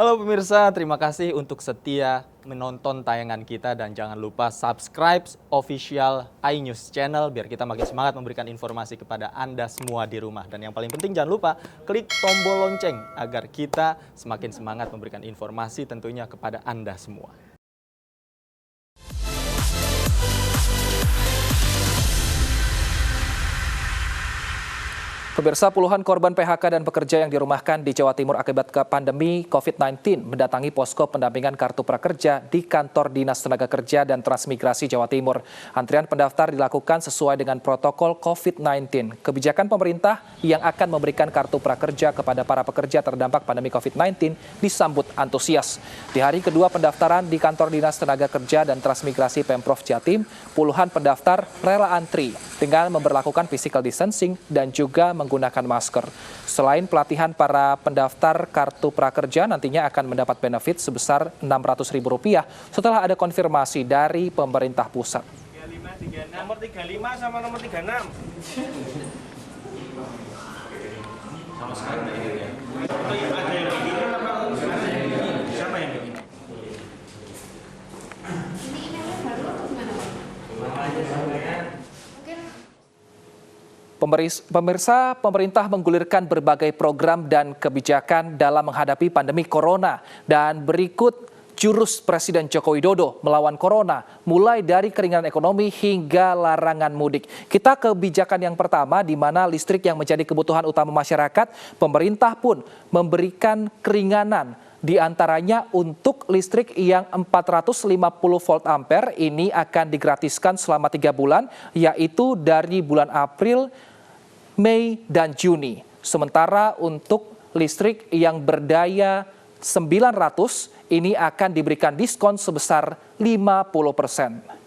Halo pemirsa, terima kasih untuk setia menonton tayangan kita dan jangan lupa subscribe official iNews Channel biar kita makin semangat memberikan informasi kepada Anda semua di rumah. Dan yang paling penting jangan lupa klik tombol lonceng agar kita semakin semangat memberikan informasi tentunya kepada Anda semua. Pemirsa, puluhan korban PHK dan pekerja yang dirumahkan di Jawa Timur akibat pandemi COVID-19 mendatangi posko pendampingan kartu prakerja di kantor Dinas Tenaga Kerja dan Transmigrasi Jawa Timur. Antrian pendaftar dilakukan sesuai dengan protokol COVID-19. Kebijakan pemerintah yang akan memberikan kartu prakerja kepada para pekerja terdampak pandemi COVID-19 disambut antusias. Di hari kedua pendaftaran di kantor Dinas Tenaga Kerja dan Transmigrasi Pemprov Jatim, puluhan pendaftar rela antri dengan memberlakukan physical distancing dan juga menggunakan masker. Selain pelatihan para pendaftar kartu prakerja nantinya akan mendapat benefit sebesar Rp600.000 setelah ada konfirmasi dari pemerintah pusat. Nomor 35 sama nomor 36. Sama sekali enggak ingat ya. Ada yang begini apa? Siapa yang begini? Ini emailnya baru atau gimana, Pak? Nama aja sama ya. Pemirsa, pemerintah menggulirkan berbagai program dan kebijakan dalam menghadapi pandemi corona. Dan berikut jurus Presiden Joko Widodo melawan corona, mulai dari keringanan ekonomi hingga larangan mudik. Kita ke kebijakan yang pertama, di mana listrik yang menjadi kebutuhan utama masyarakat, pemerintah pun memberikan keringanan. Di antaranya untuk listrik yang 450 volt ampere ini akan digratiskan selama 3 bulan, yaitu dari bulan April, Mei, dan Juni. Sementara untuk listrik yang berdaya 900 ini akan diberikan diskon sebesar 50%.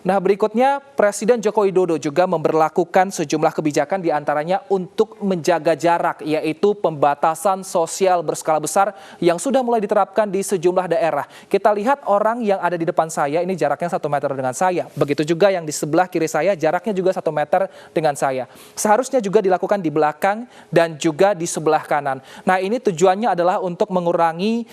Nah, berikutnya Presiden Joko Widodo juga memberlakukan sejumlah kebijakan diantaranya untuk menjaga jarak, yaitu pembatasan sosial berskala besar yang sudah mulai diterapkan di sejumlah daerah. Kita lihat orang yang ada di depan saya ini jaraknya 1 meter dengan saya. Begitu juga yang di sebelah kiri saya jaraknya juga 1 meter dengan saya. Seharusnya juga dilakukan di belakang dan juga di sebelah kanan. Nah, ini tujuannya adalah untuk mengurangi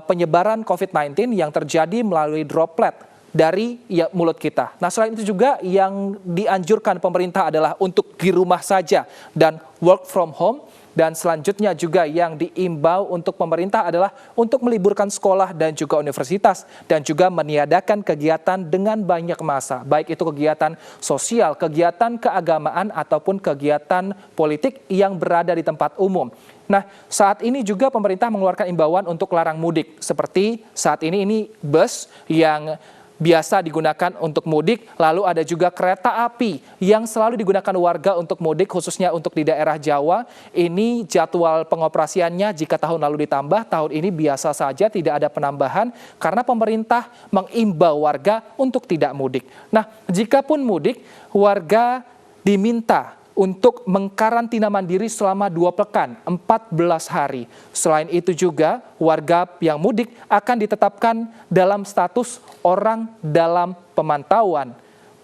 penyebaran COVID-19 yang terjadi melalui droplet dari mulut kita. Nah, selain itu juga yang dianjurkan pemerintah adalah untuk di rumah saja dan work from home. Dan selanjutnya juga yang diimbau untuk pemerintah adalah untuk meliburkan sekolah dan juga universitas dan juga meniadakan kegiatan dengan banyak massa, baik itu kegiatan sosial, kegiatan keagamaan ataupun kegiatan politik yang berada di tempat umum. Nah, saat ini juga pemerintah mengeluarkan imbauan untuk larang mudik. Seperti saat ini bus yang biasa digunakan untuk mudik, lalu ada juga kereta api yang selalu digunakan warga untuk mudik, khususnya untuk di daerah Jawa. Ini jadwal pengoperasiannya jika tahun lalu ditambah, tahun ini biasa saja tidak ada penambahan karena pemerintah mengimbau warga untuk tidak mudik. Nah, jikapun mudik, warga diminta untuk mengkarantina mandiri selama 2 pekan, 14 hari. Selain itu juga, warga yang mudik akan ditetapkan dalam status orang dalam pemantauan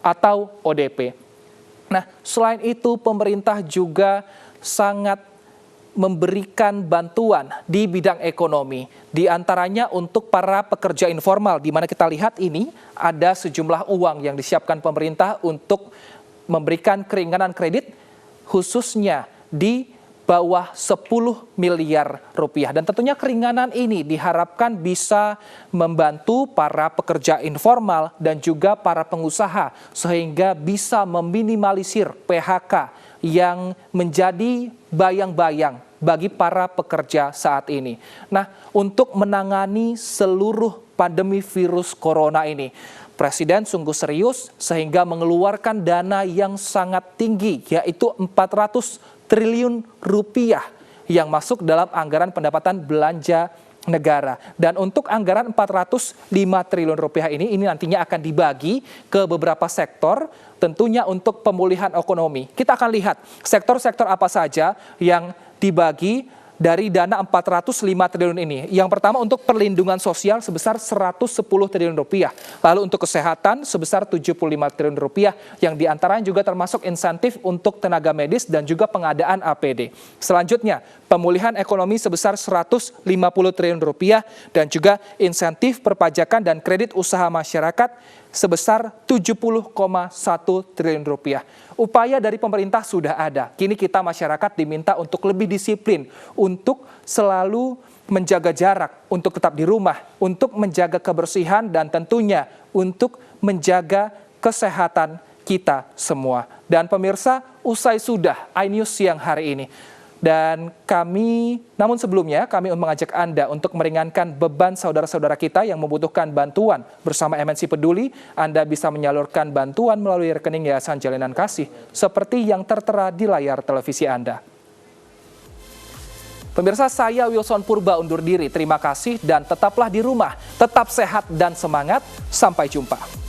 atau ODP. Nah, selain itu pemerintah juga sangat memberikan bantuan di bidang ekonomi. Di antaranya untuk para pekerja informal, di mana kita lihat ini ada sejumlah uang yang disiapkan pemerintah untuk memberikan keringanan kredit khususnya di bawah 10 miliar rupiah. Dan tentunya keringanan ini diharapkan bisa membantu para pekerja informal dan juga para pengusaha sehingga bisa meminimalisir PHK yang menjadi bayang-bayang bagi para pekerja saat ini. Nah, untuk menangani seluruh pandemi virus corona ini, Presiden sungguh serius sehingga mengeluarkan dana yang sangat tinggi, yaitu 400 triliun rupiah yang masuk dalam anggaran pendapatan belanja negara. Dan untuk anggaran 405 triliun rupiah ini nantinya akan dibagi ke beberapa sektor, tentunya untuk pemulihan ekonomi. Kita akan lihat sektor-sektor apa saja yang dibagi dari dana 405 triliun ini. Yang pertama untuk perlindungan sosial sebesar 110 triliun rupiah. Lalu untuk kesehatan sebesar 75 triliun rupiah yang diantaranya juga termasuk insentif untuk tenaga medis dan juga pengadaan APD. Selanjutnya, pemulihan ekonomi sebesar 150 triliun rupiah dan juga insentif perpajakan dan kredit usaha masyarakat sebesar 70,1 triliun rupiah. Upaya dari pemerintah sudah ada. Kini kita masyarakat diminta untuk lebih disiplin, untuk selalu menjaga jarak, untuk tetap di rumah, untuk menjaga kebersihan dan tentunya untuk menjaga kesehatan kita semua. Dan pemirsa, usai sudah iNews siang hari ini. Dan namun sebelumnya kami mengajak Anda untuk meringankan beban saudara-saudara kita yang membutuhkan bantuan. Bersama MNC Peduli, Anda bisa menyalurkan bantuan melalui rekening Yayasan Jalinan Kasih, seperti yang tertera di layar televisi Anda. Pemirsa, saya Wilson Purba undur diri. Terima kasih dan tetaplah di rumah. Tetap sehat dan semangat. Sampai jumpa.